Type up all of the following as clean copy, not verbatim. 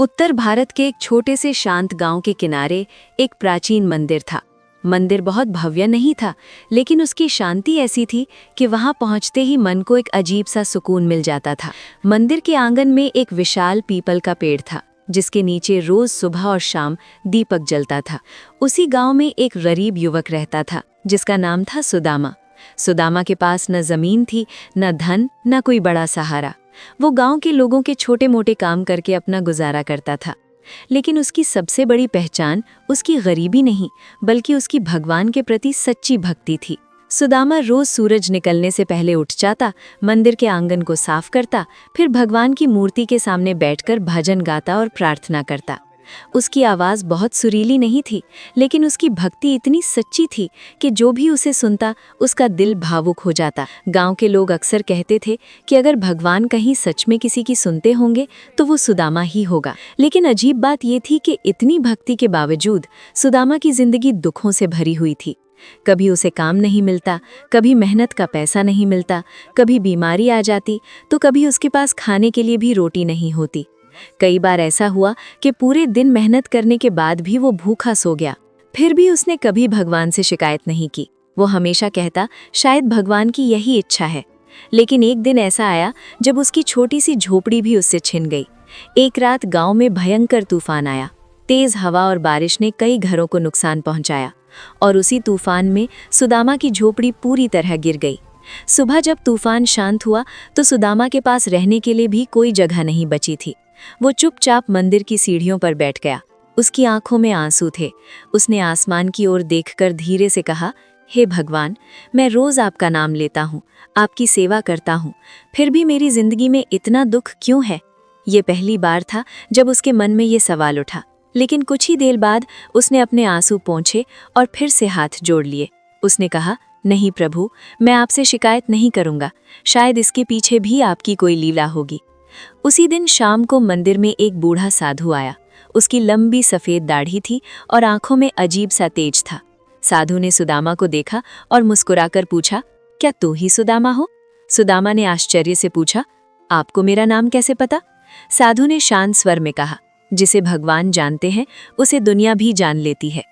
उत्तर भारत के एक छोटे से शांत गांव के किनारे एक प्राचीन मंदिर था। मंदिर बहुत भव्य नहीं था, लेकिन उसकी शांति ऐसी थी कि वहां पहुंचते ही मन को एक अजीब सा सुकून मिल जाता था। मंदिर के आंगन में एक विशाल पीपल का पेड़ था, जिसके नीचे रोज सुबह और शाम दीपक जलता था। उसी गांव में एक गरीब युवक रहता था, जिसका नाम था सुदामा। सुदामा के पास न जमीन थी, न धन, न कोई बड़ा सहारा। वो गांव के लोगों के छोटे मोटे काम करके अपना गुजारा करता था। लेकिन उसकी सबसे बड़ी पहचान उसकी गरीबी नहीं, बल्कि उसकी भगवान के प्रति सच्ची भक्ति थी। सुदामा रोज सूरज निकलने से पहले उठ जाता, मंदिर के आंगन को साफ करता, फिर भगवान की मूर्ति के सामने बैठकर भजन गाता और प्रार्थना करता। उसकी आवाज़ बहुत सुरीली नहीं थी, लेकिन उसकी भक्ति इतनी सच्ची थी कि जो भी उसे सुनता उसका दिल भावुक हो जाता। गांव के लोग अक्सर कहते थे कि अगर भगवान कहीं सच में किसी की सुनते होंगे तो वो सुदामा ही होगा। लेकिन अजीब बात ये थी कि इतनी भक्ति के बावजूद सुदामा की जिंदगी दुखों से भरी हुई थी। कभी उसे काम नहीं मिलता, कभी मेहनत का पैसा नहीं मिलता, कभी बीमारी आ जाती, तो कभी उसके पास खाने के लिए भी रोटी नहीं होती। कई बार ऐसा हुआ कि पूरे दिन मेहनत करने के बाद भी वो भूखा सो गया। फिर भी उसने कभी भगवान से शिकायत नहीं की। वो हमेशा कहता, शायद भगवान की यही इच्छा है। लेकिन एक दिन ऐसा आया जब उसकी छोटी सी झोपड़ी भी उससे छिन गई। एक रात गांव में भयंकर तूफान आया। तेज हवा और बारिश ने कई घरों को नुकसान पहुंचाया, और उसी तूफान में सुदामा की झोपड़ी पूरी तरह गिर गई। सुबह जब तूफान शांत हुआ तो सुदामा के पास रहने के लिए भी कोई जगह नहीं बची थी। वो चुपचाप मंदिर की सीढ़ियों पर बैठ गया। उसकी आंखों में आंसू थे। उसने आसमान की ओर देखकर धीरे से कहा, हे भगवान, मैं रोज आपका नाम लेता हूँ, आपकी सेवा करता हूँ, फिर भी मेरी जिंदगी में इतना दुख क्यों है? ये पहली बार था जब उसके मन में ये सवाल उठा। लेकिन कुछ ही देर बाद उसने अपने आंसू पोंछे और फिर से हाथ जोड़ लिए। उसने कहा, नहीं प्रभु, मैं आपसे शिकायत नहीं करूँगा, शायद इसके पीछे भी आपकी कोई लीला होगी। उसी दिन शाम को मंदिर में एक बूढ़ा साधु आया। उसकी लंबी सफ़ेद दाढ़ी थी और आंखों में अजीब सा तेज था। साधु ने सुदामा को देखा और मुस्कुराकर पूछा, क्या तू ही सुदामा हो? सुदामा ने आश्चर्य से पूछा, आपको मेरा नाम कैसे पता? साधु ने शांत स्वर में कहा, जिसे भगवान जानते हैं उसे दुनिया भी जान लेती है।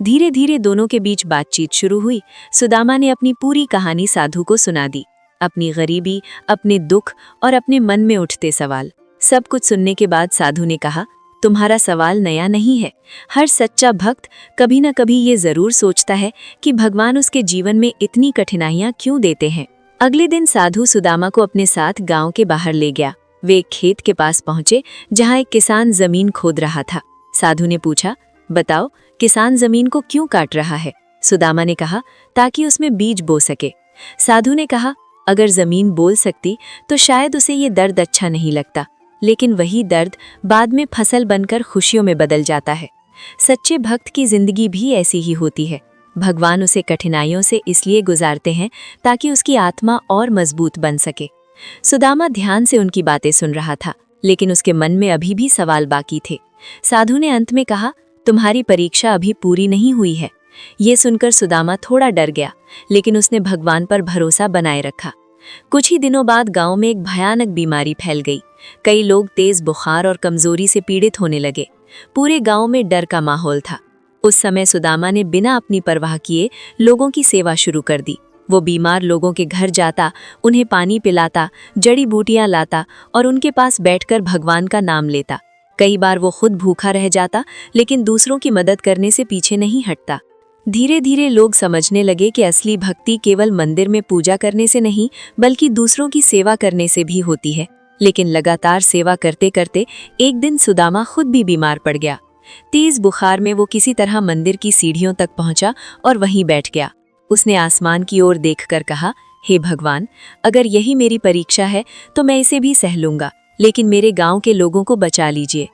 धीरे धीरे दोनों के बीच बातचीत शुरू हुई। सुदामा ने अपनी पूरी कहानी साधु को सुना दी, अपनी गरीबी, अपने दुख और अपने मन में उठते सवाल। सब कुछ सुनने के बाद साधु ने कहा, तुम्हारा सवाल नया नहीं है। हर सच्चा भक्त कभी न कभी ये जरूर सोचता है कि भगवान उसके जीवन में इतनी कठिनाइयां क्यों देते हैं। अगले दिन साधु सुदामा को अपने साथ गांव के बाहर ले गया। वे एक खेत के पास पहुंचे जहां एक किसान जमीन खोद रहा था। साधु ने पूछा, बताओ, किसान जमीन को क्यों काट रहा है? सुदामा ने कहा, ताकि उसमें बीज बो सके। साधु ने कहा, अगर जमीन बोल सकती तो शायद उसे ये दर्द अच्छा नहीं लगता, लेकिन वही दर्द बाद में फसल बनकर खुशियों में बदल जाता है। सच्चे भक्त की जिंदगी भी ऐसी ही होती है। भगवान उसे कठिनाइयों से इसलिए गुजारते हैं ताकि उसकी आत्मा और मजबूत बन सके। सुदामा ध्यान से उनकी बातें सुन रहा था, लेकिन उसके मन में अभी भी सवाल बाकी थे। साधु ने अंत में कहा, तुम्हारी परीक्षा अभी पूरी नहीं हुई है। ये सुनकर सुदामा थोड़ा डर गया, लेकिन उसने भगवान पर भरोसा बनाए रखा। कुछ ही दिनों बाद गांव में एक भयानक बीमारी फैल गई। कई लोग तेज बुखार और कमजोरी से पीड़ित होने लगे। पूरे गांव में डर का माहौल था। उस समय सुदामा ने बिना अपनी परवाह किए लोगों की सेवा शुरू कर दी। वो बीमार लोगों के घर जाता, उन्हें पानी पिलाता, जड़ी बूटियां लाता और उनके पास बैठकर भगवान का नाम लेता। कई बार वो खुद भूखा रह जाता, लेकिन दूसरों की मदद करने से पीछे नहीं हटता। धीरे धीरे लोग समझने लगे कि असली भक्ति केवल मंदिर में पूजा करने से नहीं, बल्कि दूसरों की सेवा करने से भी होती है। लेकिन लगातार सेवा करते करते एक दिन सुदामा खुद भी बीमार पड़ गया। तेज बुखार में वो किसी तरह मंदिर की सीढ़ियों तक पहुंचा और वहीं बैठ गया। उसने आसमान की ओर देखकर कहा, हे भगवान, अगर यही मेरी परीक्षा है तो मैं इसे भी सह लूंगा, लेकिन मेरे गांव के लोगों को बचा लीजिए।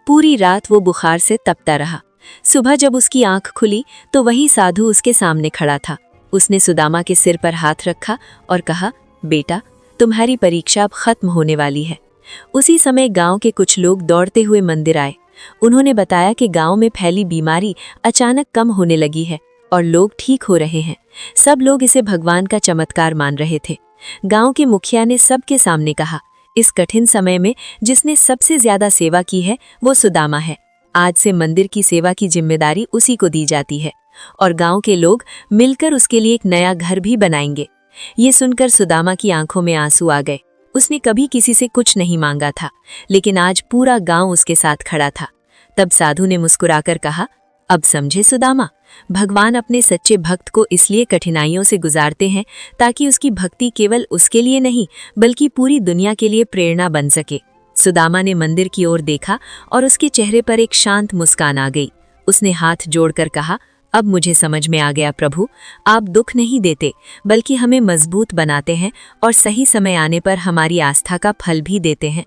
पूरी रात वो बुखार से तपता रहा। सुबह जब उसकी आंख खुली तो वही साधु उसके सामने खड़ा था। उसने सुदामा के सिर पर हाथ रखा और कहा, बेटा, तुम्हारी परीक्षा अब खत्म होने वाली है। उसी समय गांव के कुछ लोग दौड़ते हुए मंदिर आए। उन्होंने बताया कि गांव में फैली बीमारी अचानक कम होने लगी है और लोग ठीक हो रहे हैं। सब लोग इसे भगवान का चमत्कार मान रहे थे। गांव के मुखिया ने सबके सामने कहा, इस कठिन समय में जिसने सबसे ज्यादा सेवा की है वो सुदामा है। आज से मंदिर की सेवा की जिम्मेदारी उसी को दी जाती है और गांव के लोग मिलकर उसके लिए एक नया घर भी बनाएंगे। ये सुनकर सुदामा की आंखों में आंसू आ गए। उसने कभी किसी से कुछ नहीं मांगा था, लेकिन आज पूरा गांव उसके साथ खड़ा था। तब साधु ने मुस्कुराकर कहा, अब समझे सुदामा, भगवान अपने सच्चे भक्त को इसलिए कठिनाइयों से गुजारते हैं ताकि उसकी भक्ति केवल उसके लिए नहीं बल्कि पूरी दुनिया के लिए प्रेरणा बन सके। सुदामा ने मंदिर की ओर देखा और उसके चेहरे पर एक शांत मुस्कान आ गई। उसने हाथ जोड़कर कहा, अब मुझे समझ में आ गया प्रभु, आप दुख नहीं देते बल्कि हमें मजबूत बनाते हैं और सही समय आने पर हमारी आस्था का फल भी देते हैं।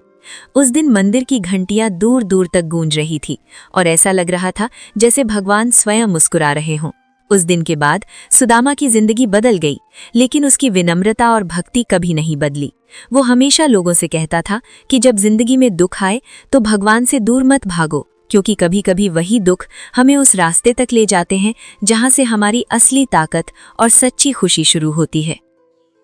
उस दिन मंदिर की घंटियां दूर दूर तक गूंज रही थी और ऐसा लग रहा था जैसे भगवान स्वयं मुस्कुरा रहे हों। उस दिन के बाद सुदामा की जिंदगी बदल गई, लेकिन उसकी विनम्रता और भक्ति कभी नहीं बदली। वो हमेशा लोगों से कहता था कि जब जिंदगी में दुख आए तो भगवान से दूर मत भागो, क्योंकि कभी कभी वही दुख हमें उस रास्ते तक ले जाते हैं जहां से हमारी असली ताकत और सच्ची खुशी शुरू होती है।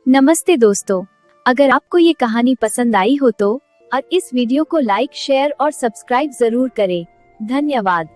नमस्ते दोस्तों, अगर आपको ये कहानी पसंद आई हो तो और इस वीडियो को लाइक, शेयर और सब्सक्राइब जरूर करें। धन्यवाद।